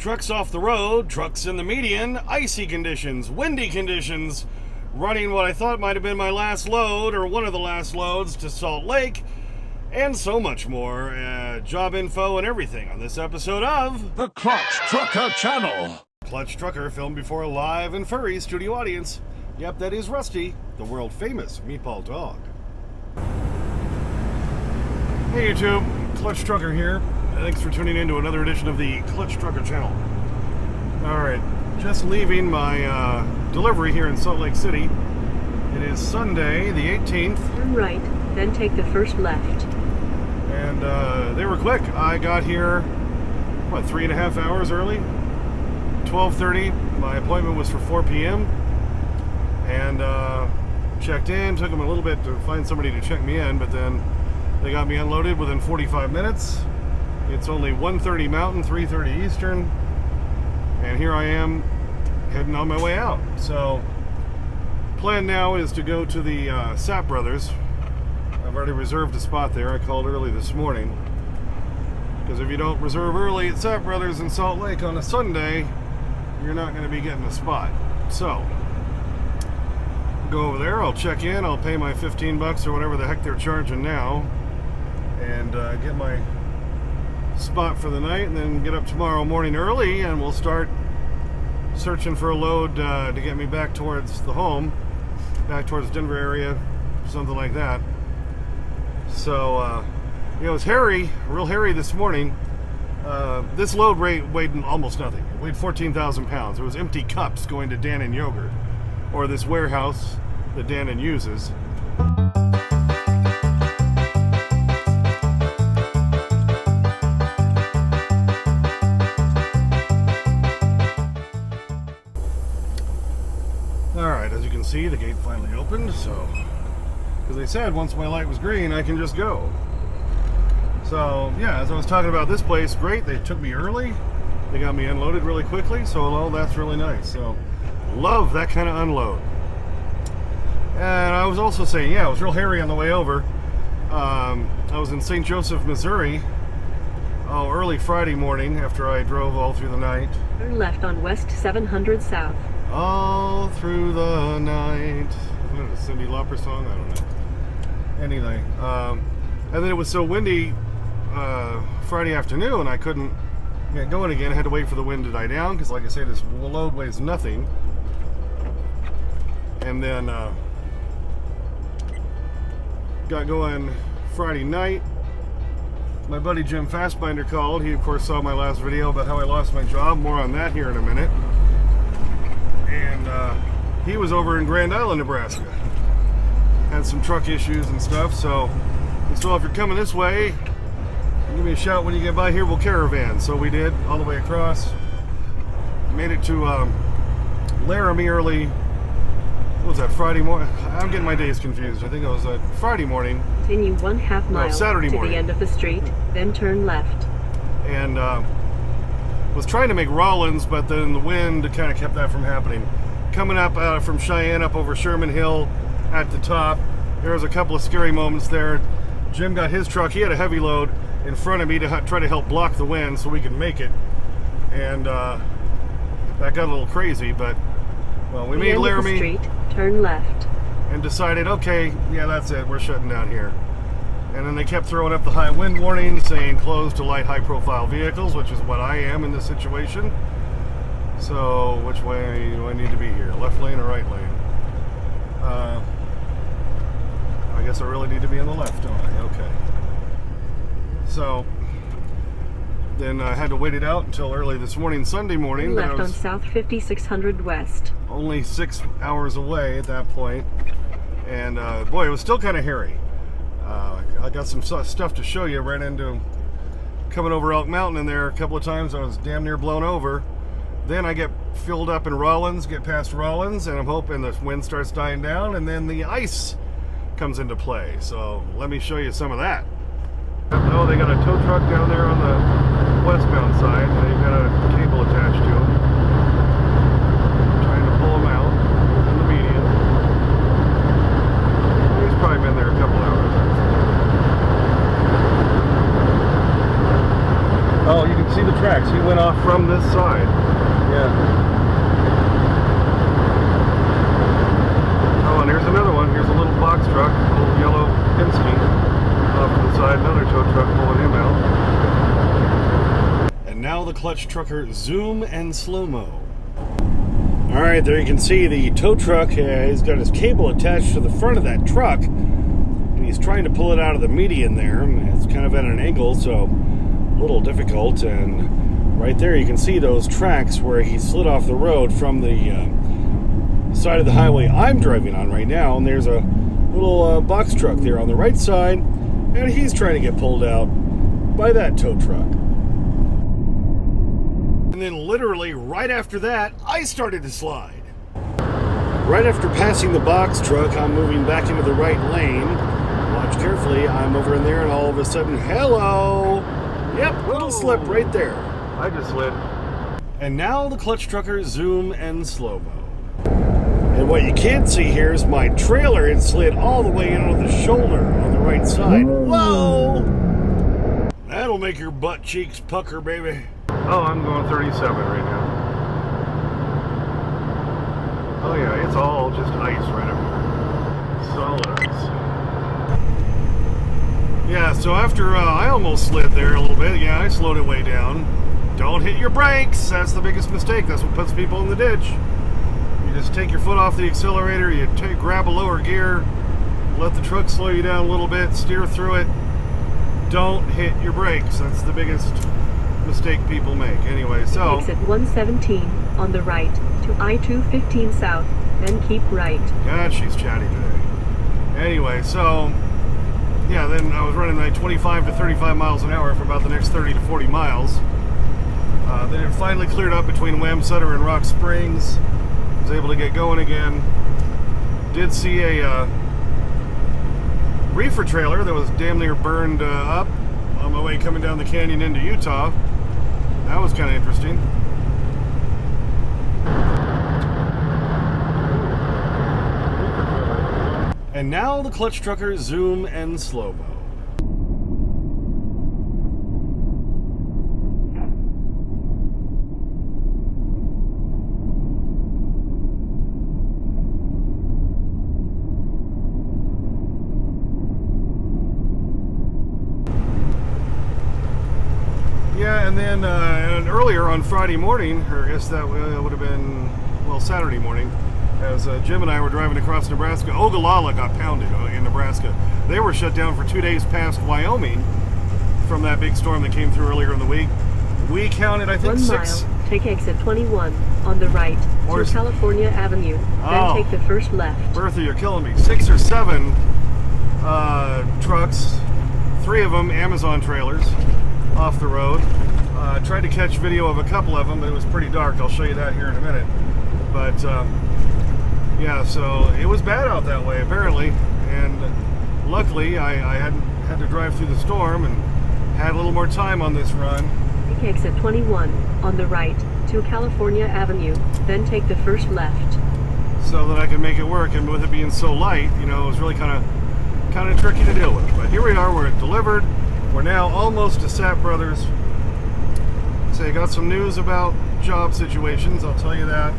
Trucks off the road, trucks in the median, icy conditions, windy conditions, running what I thought might have been my last load or one of the last loads to Salt Lake, and so much more. Job info and everything on this episode of The Clutch Trucker Channel. Clutch Trucker, filmed before a live and furry studio audience. Yep, that is Rusty, the world famous meatball dog. Hey YouTube, Clutch Trucker here. Thanks for tuning in to another edition of the Clutch Trucker Channel. Alright, just leaving my delivery here in Salt Lake City. It is Sunday, the 18th. Turn right, then take the first left. And they were quick. I got here, 3.5 hours early? 12:30. My appointment was for 4 p.m. And checked in. Took them a little bit to find somebody to check me in, but then they got me unloaded within 45 minutes. It's only 1:30 Mountain, 3:30 Eastern, and here I am heading on my way out. So, plan now is to go to the Sapp Brothers. I've already reserved a spot there. I called early this morning, because if you don't reserve early at Sapp Brothers in Salt Lake on a Sunday, you're not going to be getting a spot. So, go over there, I'll check in, I'll pay my 15 bucks or whatever the heck they're charging now, and get my spot for the night, and then get up tomorrow morning early, and we'll start searching for a load to get me back towards the home, back towards the Denver area, something like that. So, it was hairy, real hairy this morning. This load weighed almost nothing. It weighed 14,000 pounds. It was empty cups going to Dannon Yogurt, or this warehouse that Dannon uses. Alright, as you can see, the gate finally opened, so, because they said once my light was green, I can just go. So, yeah, as I was talking about this place, great, they took me early, they got me unloaded really quickly, so well, that's really nice. So, love that kind of unload. And I was also saying, yeah, it was real hairy on the way over. I was in St. Joseph, Missouri, early Friday morning after I drove all through the night. Turn left on West 700 South. All through the night. What is it, Cyndi Lauper song? I don't know. Anyway, and then it was so windy Friday afternoon, I couldn't get going again. I had to wait for the wind to die down, because like I say, this load weighs nothing. And then got going Friday night. My buddy Jim Fastbinder called. He of course saw my last video about how I lost my job. More on that here in a minute. And he was over in Grand Island, Nebraska. Had some truck issues and stuff, so if you're coming this way, give me a shout when you get by here, we'll caravan. So we did, all the way across. Made it to Laramie early. What was that, Friday morning? I'm getting my days confused. I think it was Friday morning. Continue 1/2 mile Saturday to morning. the end of the street, then turn left. And was trying to make Rollins, but then the wind kind of kept that from happening. Coming up from Cheyenne up over Sherman Hill at the top, there was a couple of scary moments there. Jim got his truck, he had a heavy load in front of me to try to help block the wind so we could make it. And that got a little crazy, but well, we made Laramie. Street, turn left. And decided, okay, yeah, that's it, we're shutting down here. And then they kept throwing up the high wind warning, saying closed to light, high-profile vehicles, which is what I am in this situation. So, which way do I need to be here? Left lane or right lane? I guess I really need to be on the left, don't I? Okay. So, then I had to wait it out until early this morning, Sunday morning. Left on South 5600 West. Only 6 hours away at that point. And, boy, it was still kind of hairy. I got some stuff to show you. Ran into coming over Elk Mountain in there a couple of times. I was damn near blown over. Then I get filled up in Rollins, get past Rollins, and I'm hoping the wind starts dying down, and then the ice comes into play. So let me show you some of that. Oh, they got a tow truck down there on the westbound side. They've got a cable attached to them. Trying to pull them out in the median. He's probably been there a couple hours. Oh, you can see the track tracks. He went off from this side. Yeah. Oh, and here's another one. Here's a little box truck, a little yellow Penske off to the side. Another tow truck pulling him out. And now the clutch trucker zoom and slow-mo. All right, there you can see the tow truck. He's got his cable attached to the front of that truck, and he's trying to pull it out of the median there. It's kind of at an angle, so a little difficult. And right there you can see those tracks where he slid off the road from the side of the highway I'm driving on right now. And there's a little box truck there on the right side, and he's trying to get pulled out by that tow truck. And then literally right after that, I started to slide. Right after passing the box truck, I'm moving back into the right lane. Watch carefully, I'm over in there, and all of a sudden, hello! Yep, little slip right there. I just slid. And now the clutch trucker zoom and slow-mo. And what you can't see here is my trailer had slid all the way into the shoulder on the right side. Whoa! That'll make your butt cheeks pucker, baby. Oh, I'm going 37 right now. Oh yeah, it's all just ice right up here. Solid ice. Yeah, so after I almost slid there a little bit, yeah, I slowed it way down. Don't hit your brakes. That's the biggest mistake. That's what puts people in the ditch. You just take your foot off the accelerator, you grab a lower gear, let the truck slow you down a little bit, steer through it. Don't hit your brakes. That's the biggest mistake people make. Anyway, so exit 117 on the right to I-215 south, then keep right. God, she's chatty today. Anyway, so yeah, then I was running like 25 to 35 miles an hour for about the next 30 to 40 miles. Then it finally cleared up between Wamsutter and Rock Springs. Was able to get going again. Did see a reefer trailer that was damn near burned up on my way coming down the canyon into Utah. That was kind of interesting. And now the clutch trucker zoom and slow-mo. Yeah, and then and earlier on Friday morning, or I guess that would have been, well, Saturday morning, as Jim and I were driving across Nebraska, Ogallala got pounded in Nebraska. They were shut down for 2 days past Wyoming from that big storm that came through earlier in the week. We counted, I think, 1 6. mile, take exit 21 on the right to California Avenue, then take the first left. Bertha, you're killing me. 6 or 7 trucks, 3 of them Amazon trailers, off the road. Tried to catch video of a couple of them, but it was pretty dark. I'll show you that here in a minute. But yeah, so it was bad out that way apparently, and luckily I hadn't had to drive through the storm and had a little more time on this run. Take exit 21 on the right to California Avenue, then take the first left. So that I could make it work, and with it being so light, you know, it was really kind of tricky to deal with. But here we are, we're delivered. We're now almost to Sapp Brothers. So I got some news about job situations. I'll tell you that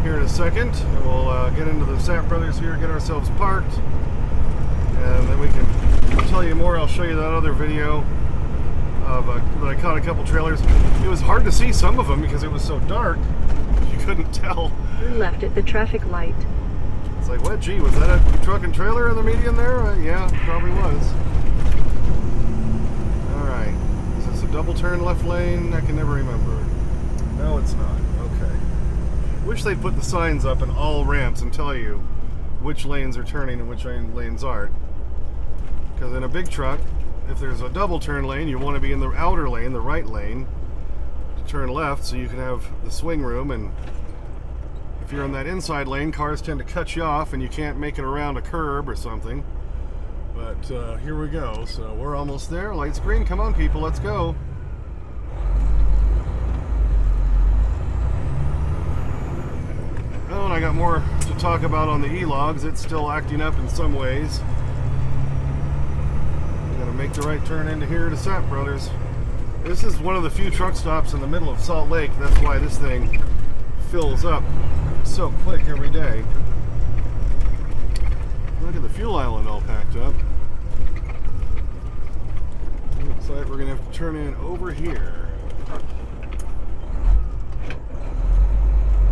here in a second. And we'll get into the Sapp Brothers here, get ourselves parked, and then we can tell you more. I'll show you that other video of that I caught a couple trailers. It was hard to see some of them because it was so dark. You couldn't tell. Turn left at the traffic light. It's like, what? Gee, was that a truck and trailer in the median there? Yeah, probably was. Double turn left lane? I can never remember. No, it's not. Okay. Wish they'd put the signs up in all ramps and tell you which lanes are turning and which lanes aren't. Because in a big truck, if there's a double turn lane, you want to be in the outer lane, the right lane, to turn left so you can have the swing room. And if you're in that inside lane, cars tend to cut you off and you can't make it around a curb or something. But here we go. So we're almost there. Light's green. Come on, people. Let's go. Oh, and I got more to talk about on the E-Logs. It's still acting up in some ways. I'm going to make the right turn into here to Sapp Brothers. This is one of the few truck stops in the middle of Salt Lake. That's why this thing fills up so quick every day. Look at the fuel island all packed up. Looks like we're going to have to turn in over here.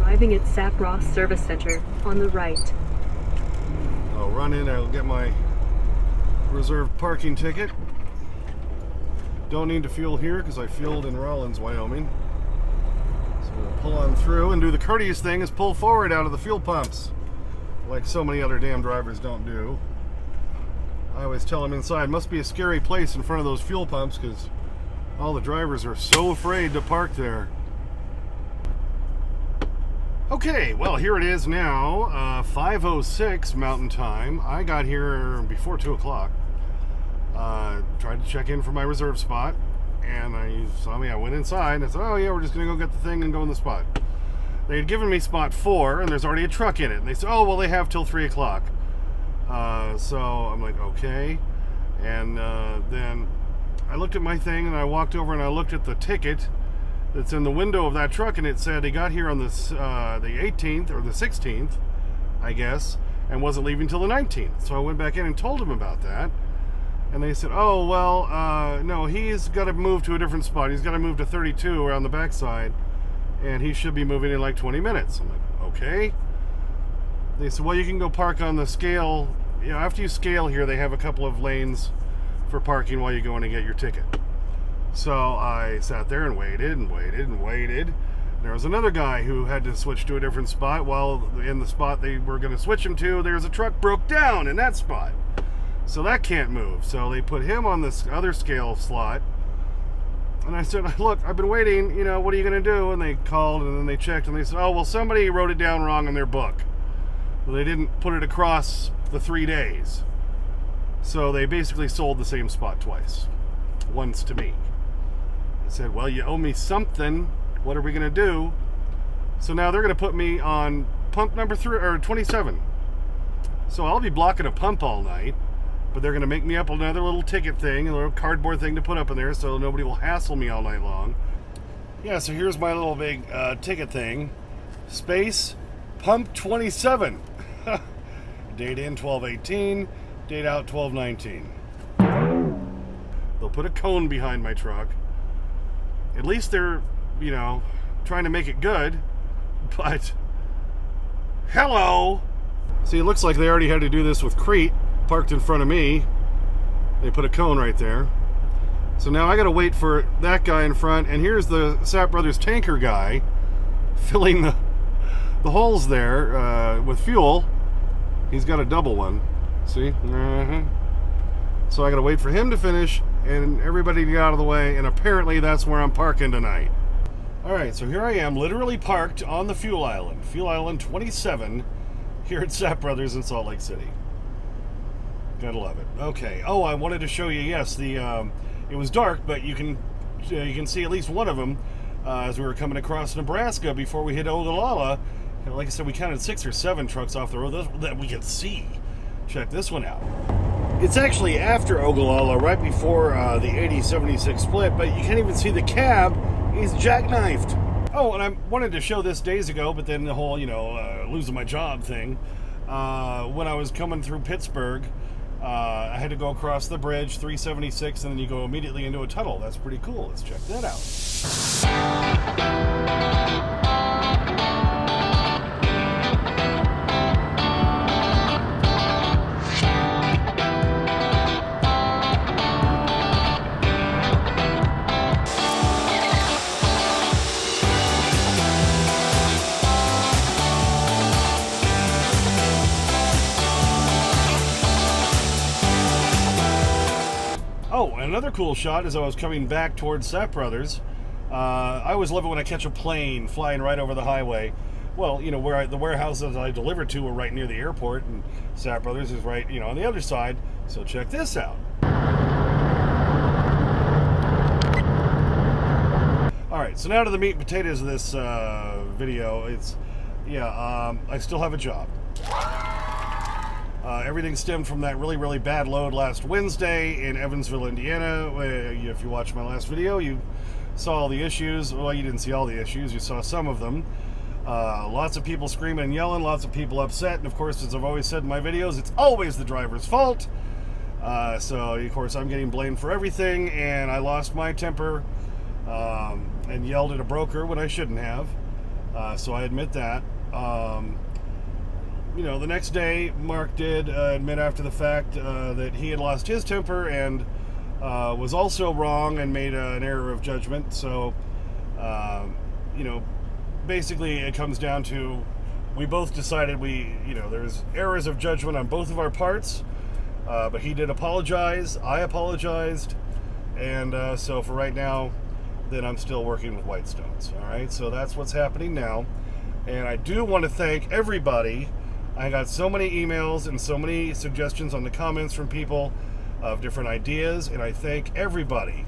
Arriving at Sap Ross Service Center on the right. I'll run in, I'll get my reserved parking ticket. Don't need to fuel here because I fueled in Rawlins, Wyoming. So we'll pull on through and do the courteous thing is pull forward out of the fuel pumps. Like so many other damn drivers don't do. I always tell them inside must be a scary place in front of those fuel pumps because all the drivers are so afraid to park there. Okay, well here it is now, 5:06 Mountain Time. I got here before 2 o'clock. Tried to check in for my reserve spot, and I saw me. I went inside. I said, "Oh yeah, we're just gonna go get the thing and go in the spot." They had given me spot 4, and there's already a truck in it. And they said, "Oh well, they have till 3 o'clock." So I'm like, okay. And then I looked at my thing, and I walked over and I looked at the ticket that's in the window of that truck, and it said he got here on this the 18th or the 16th, I guess, and wasn't leaving till the 19th. So I went back in and told him about that. And they said, oh, well, no, he's got to move to a different spot. He's got to move to 32 around the backside, and he should be moving in like 20 minutes. I'm like, okay. They said, well, you can go park on the scale. You know, after you scale here, they have a couple of lanes for parking while you go in and get your ticket. So I sat there and waited and waited and waited. There was another guy who had to switch to a different spot. While in the spot they were going to switch him to, there's a truck broke down in that spot. So that can't move. So they put him on this other scale slot. And I said, look, I've been waiting, you know, what are you going to do? And they called and then they checked and they said, oh, well, somebody wrote it down wrong in their book. Well, they didn't put it across the 3 days. So they basically sold the same spot twice. Once to me. I said, well, you owe me something. What are we going to do? So now they're going to put me on pump number 27. So I'll be blocking a pump all night. But they're going to make me up another little ticket thing, a little cardboard thing to put up in there so nobody will hassle me all night long. Yeah, so here's my little big ticket thing. Space, pump 27. Date in 12/18, date out 12/19. They'll put a cone behind my truck. At least they're, you know, trying to make it good. But, hello! See, it looks like they already had to do this with Crete. Parked in front of me. They put a cone right there. So now I gotta wait for that guy in front, and here's the Sap Brothers tanker guy filling the holes there with fuel. He's got a double one. See? So I gotta wait for him to finish and everybody to get out of the way, and apparently that's where I'm parking tonight. Alright, so here I am, literally parked on the fuel island. Fuel Island 27 here at Sap Brothers in Salt Lake City. Gotta love it. Okay. Oh, I wanted to show you. Yes, the it was dark, but you can see at least one of them as we were coming across Nebraska before we hit Ogallala. Like I said, we counted 6 or 7 trucks off the road that we could see. Check this one out. It's actually after Ogallala, right before the 80-76 split, but you can't even see the cab. He's jackknifed. Oh, and I wanted to show this days ago, but then the whole, losing my job thing. When I was coming through Pittsburgh, I had to go across the bridge, 376, and then you go immediately into a tunnel. That's pretty cool. Let's check that out. Oh, another cool shot as I was coming back towards Sap Brothers. I always love it when I catch a plane flying right over the highway. Well, where the warehouses I delivered to were right near the airport, and Sap Brothers is right, on the other side. So check this out. All right, so now to the meat and potatoes of this video. I still have a job. Everything stemmed from that really, really bad load last Wednesday in Evansville, Indiana. If you watched my last video, you saw all the issues. Well, you didn't see all the issues. You saw some of them. Lots of people screaming and yelling, lots of people upset. And, of course, as I've always said in my videos, it's always the driver's fault. So, of course, I'm getting blamed for everything. And I lost my temper and yelled at a broker when I shouldn't have. So I admit that. The next day, Mark did admit after the fact that he had lost his temper and was also wrong and made an error of judgment. So, basically it comes down to we both decided there's errors of judgment on both of our parts. But he did apologize. I apologized. And so for right now, then I'm still working with Whitestones. All right, so that's what's happening now. And I do want to thank everybody. I got so many emails and so many suggestions on the comments from people of different ideas, and I thank everybody.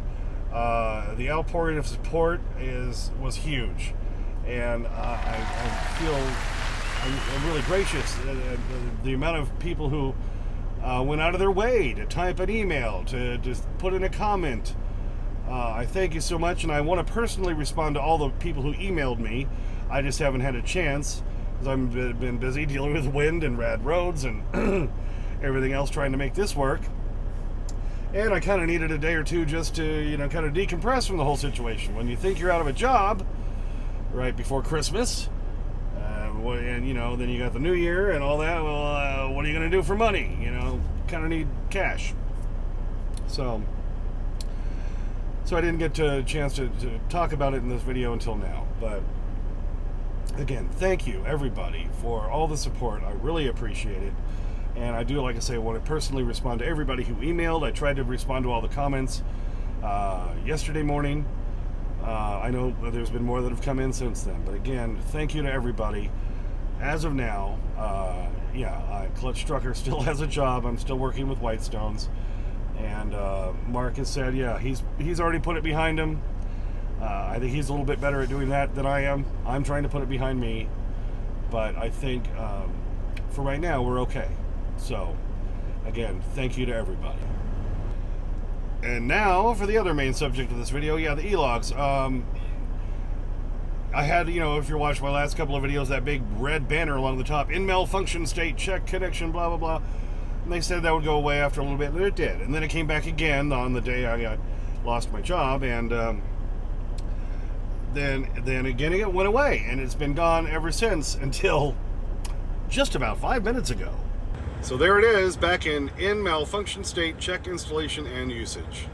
The outpouring of support was huge, and I'm really gracious. The amount of people who went out of their way to type an email, to just put in a comment. I thank you so much, and I want to personally respond to all the people who emailed me. I just haven't had a chance because I've been busy dealing with wind and rad roads and everything else trying to make this work. And I kind of needed a day or two just to, kind of decompress from the whole situation. When you think you're out of a job right before Christmas, and then you got the New Year and all that, well, what are you going to do for money? Kind of need cash. So I didn't get a chance to talk about it in this video until now. But again, thank you, everybody, for all the support. I really appreciate it. And I do, like I say, want to personally respond to everybody who emailed. I tried to respond to all the comments yesterday morning. I know there's been more that have come in since then. But again, thank you to everybody. As of now, Clutch Trucker still has a job. I'm still working with Whitestones. And Mark has said, he's already put it behind him. I think he's a little bit better at doing that than I am. I'm trying to put it behind me. But I think for right now, we're okay. So, again, thank you to everybody. And now for the other main subject of this video, the e-logs. I had, if you're watching my last couple of videos, that big red banner along the top, in malfunction state, check connection, blah, blah, blah. And they said that would go away after a little bit, and it did. And then it came back again on the day I lost my job, and then again it went away, and it's been gone ever since until just about 5 minutes ago. So there it is, back in malfunction state, check installation and usage.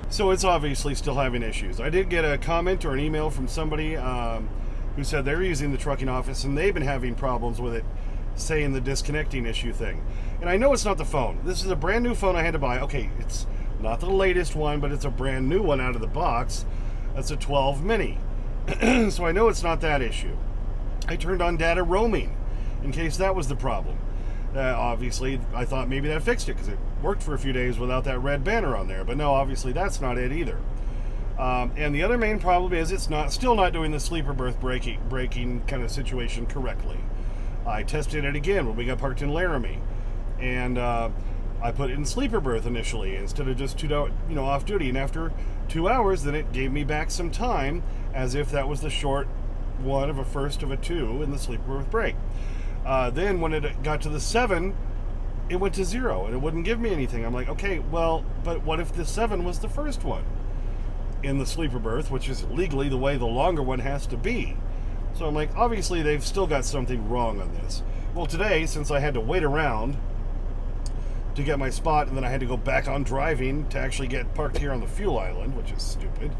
So it's obviously still having issues. I did get a comment or an email from somebody who said they're using the trucking office and they've been having problems with it, saying the disconnecting issue thing. And I know it's not the phone. This is a brand new phone I had to buy. Okay, it's not the latest one, but it's a brand new one out of the box. That's a 12 mini. So I know it's not that issue. I turned on data roaming in case that was the problem. Obviously, I thought maybe that fixed it because it worked for a few days without that red banner on there. But no, obviously that's not it either. And the other main problem is it's still not doing the sleeper berth braking kind of situation correctly. I tested it again when we got parked in Laramie, and I put it in sleeper berth initially instead of just off duty. And after 2 hours, then it gave me back some time as if that was the short one of a first of a two in the sleeper berth brake. Then when it got to the 7, it went to 0 and it wouldn't give me anything. I'm like, okay, well, but what if the 7 was the first one in the sleeper berth, which is legally the way the longer one has to be? So I'm like, obviously they've still got something wrong on this. Well, today, since I had to wait around to get my spot, and then I had to go back on driving to actually get parked here on the fuel island, which is stupid.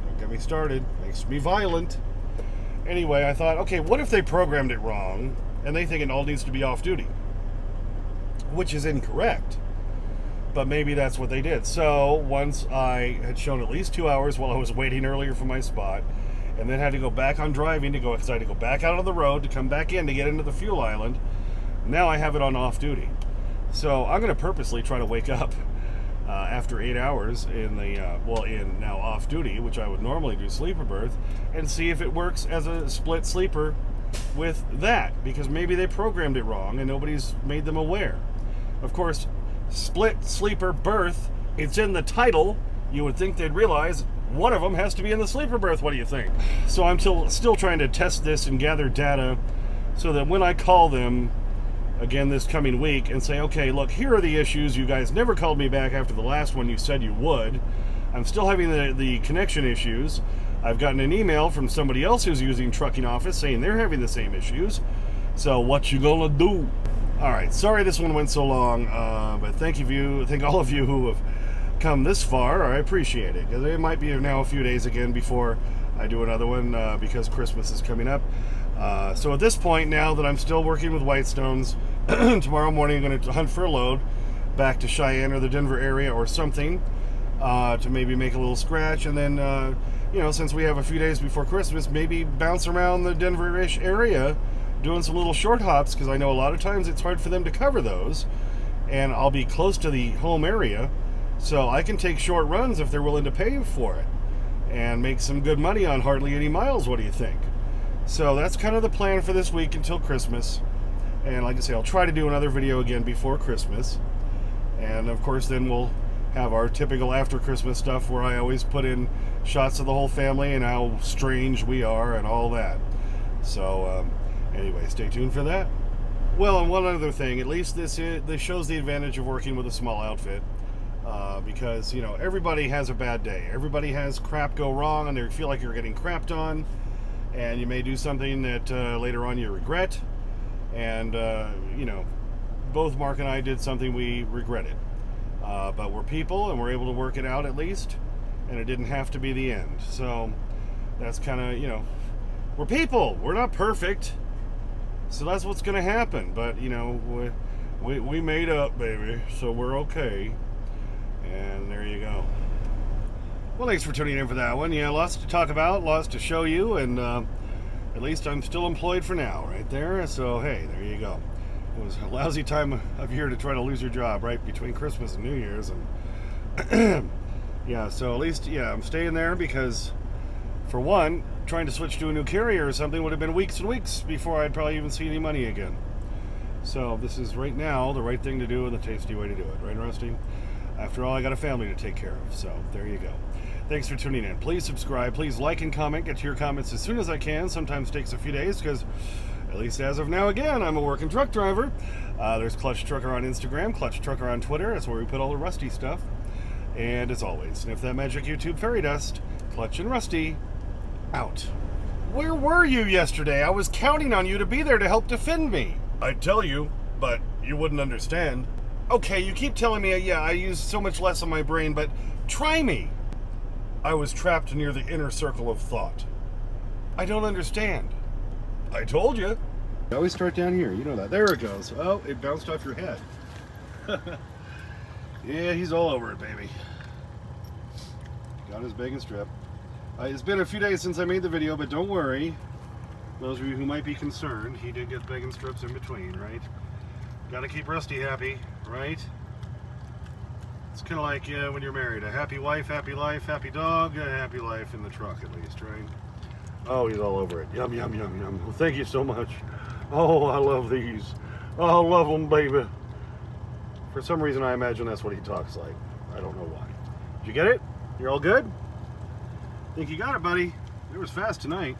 Don't get me started. Makes me violent. Anyway, I thought, okay, what if they programmed it wrong and they think it all needs to be off duty? Which is incorrect. But maybe that's what they did. So once I had shown at least 2 hours while I was waiting earlier for my spot, and then had to go back on driving because I had to go back out on the road to come back in to get into the fuel island, now I have it on off duty. So I'm going to purposely try to wake up after 8 hours in now off duty, which I would normally do sleeper berth, and see if it works as a split sleeper with that, because maybe they programmed it wrong and nobody's made them aware. Of course, split sleeper berth, it's in the title. You would think they'd realize one of them has to be in the sleeper berth. What do you think? So I'm still trying to test this and gather data so that when I call them again this coming week and say, okay, look, here are the issues. You guys never called me back after the last one you said you would. I'm still having the connection issues. I've gotten an email from somebody else who's using Trucking Office saying they're having the same issues. So what you gonna do? All right, sorry this one went so long, but thank all of you who have come this far. I appreciate it, because it might be now a few days again before I do another one, because Christmas is coming up. So at this point, now that I'm still working with Whitestones, tomorrow morning I'm going to hunt for a load back to Cheyenne or the Denver area or something, to maybe make a little scratch, and then since we have a few days before Christmas, maybe bounce around the Denver-ish area doing some little short hops, because I know a lot of times it's hard for them to cover those, and I'll be close to the home area, so I can take short runs if they're willing to pay for it and make some good money on hardly any miles. What do you think? So that's kind of the plan for this week until Christmas. And like I say, I'll try to do another video again before Christmas. And of course, then we'll have our typical after Christmas stuff where I always put in shots of the whole family and how strange we are and all that. So anyway, stay tuned for that. Well, and one other thing, at least this shows the advantage of working with a small outfit. Because, everybody has a bad day. Everybody has crap go wrong and they feel like you're getting crapped on. And you may do something that later on you regret. And, both Mark and I did something we regretted. But we're people and we're able to work it out at least. And it didn't have to be the end. So that's kind of, we're people. We're not perfect. So that's what's going to happen. But, we made up, baby. So we're okay. And there you go. Well, thanks for tuning in for that one. Yeah, lots to talk about, lots to show you, and at least I'm still employed for now, right there. So, hey, there you go. It was a lousy time of year to try to lose your job, right, between Christmas and New Year's. And yeah, so at least, I'm staying there because, for one, trying to switch to a new carrier or something would have been weeks and weeks before I'd probably even see any money again. So this is right now the right thing to do and the tasty way to do it, right, Rusty? After all, I got a family to take care of, so there you go. Thanks for tuning in. Please subscribe. Please like and comment. Get to your comments as soon as I can. Sometimes takes a few days because, at least as of now, again, I'm a working truck driver. There's Clutch Trucker on Instagram, Clutch Trucker on Twitter. That's where we put all the Rusty stuff. And as always, sniff that magic YouTube fairy dust. Clutch and Rusty, out. Where were you yesterday? I was counting on you to be there to help defend me. I'd tell you, but you wouldn't understand. Okay, you keep telling me, I use so much less of my brain, but try me. I was trapped near the inner circle of thought. I don't understand. I told you. I always start down here, you know that. There it goes. Oh, it bounced off your head. Yeah, he's all over it, baby. Got his bacon strip. It's been a few days since I made the video, but don't worry. Those of you who might be concerned, he did get bacon strips in between, right? Gotta keep Rusty happy, right? It's kind of like when you're married. A happy wife, happy life, happy dog, a happy life in the truck at least, right? Oh, he's all over it. Yum, yum, yum, yum. Well, thank you so much. Oh, I love these. Oh, I love them, baby. For some reason, I imagine that's what he talks like. I don't know why. Did you get it? You're all good? Think you got it, buddy. It was fast tonight.